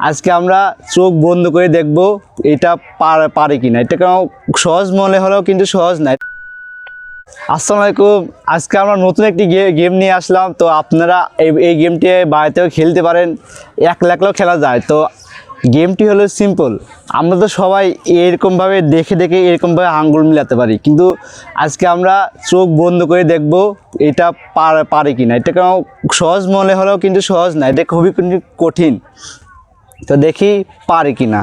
আজকে আমরা চোখ বন্ধ করে দেখব এটা পারে কিনা। এটা কেন সহজ মনে হলেও কিন্তু সহজ নাই। আসসালামু আলাইকুম, আজকে আমরা নতুন একটি গেম নিয়ে আসলাম। তো আপনারা এই গেমটি বাড়িতেও খেলতে পারেন, এক লাখলেও খেলা যায়। তো গেমটি হলো সিম্পল। আমরা তো সবাই এরকমভাবে দেখে এরকমভাবে আঙ্গুল মিলাতে পারি, কিন্তু আজকে আমরা চোখ বন্ধ করে দেখব এটা পারে কিনা। এটা কেন সহজ মনে হলেও কিন্তু সহজ না, এটা খুবই কঠিন। তো দেখি পারে কিনা।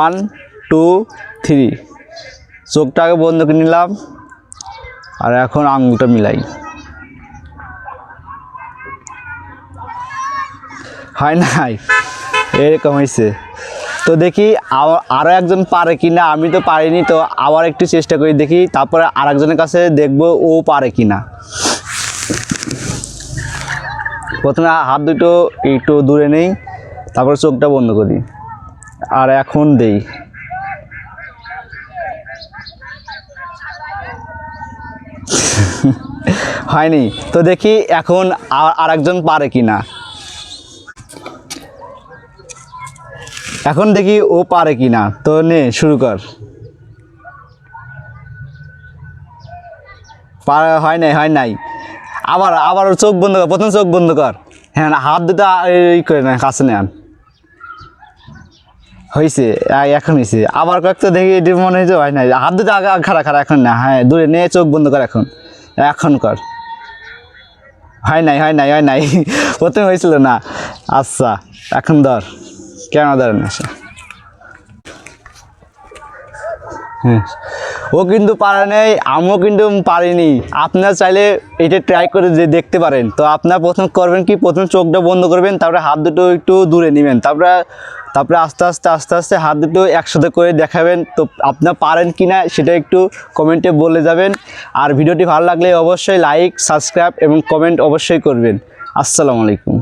1 2 3, চোখটাকে বন্ধ করে নিলাম আর এখন আঙুলটা মিলাই। হয় নাই, এরকম হয়েছে। তো দেখি আরও একজন পারে কিনা। আমি তো পারিনি, তো আবার একটু চেষ্টা করি দেখি, তারপরে আরেকজনের কাছে দেখবো ও পারে কিনা। প্রথমে হাত দুটো একটু দূরে নেই, তারপরে চোখটা বন্ধ করি আর এখন দেই। হয়নি। তো দেখি এখন আরেকজন পারে কিনা। এখন দেখি ও পারে কিনা। তো নে শুরু কর। হয় নাই। আবার চোখ বন্ধ কর, প্রথম চোখ বন্ধ কর। হ্যাঁ, হাত দুটো এই করে না, কাছে নেন। হয়েছে, এখন হয়েছে। আবার কয়েকটা দেখি, এটি মনে হয়েছে হয় নাই। হাত দুটো আগে খাড়া এখন না, হ্যাঁ দূরে নিয়ে চোখ বন্ধ কর। এখন কর। হয় নাই। প্রথমে হয়েছিল না। আচ্ছা, এখন ধর। কেন ধরেন না? হ্যাঁ, ও কিন্তু পারে নাই, আমিও কিন্তু পারিনি। আপনারা চাইলে এটা ট্রাই করে দেখতে পারেন। তো আপনারা প্রথম করবেন কি, প্রথম চোখটা বন্ধ করবেন, তারপরে হাত দুটো একটু দূরে নেবেন, তারপরে আস্তে আস্তে হাত দুটো একসাথে করে দেখাবেন। তো আপনারা পারেন কি না সেটা একটু কমেন্টে বলে যাবেন। আর ভিডিওটি ভালো লাগলে অবশ্যই লাইক, সাবস্ক্রাইব এবং কমেন্ট অবশ্যই করবেন। আসসালামু আলাইকুম।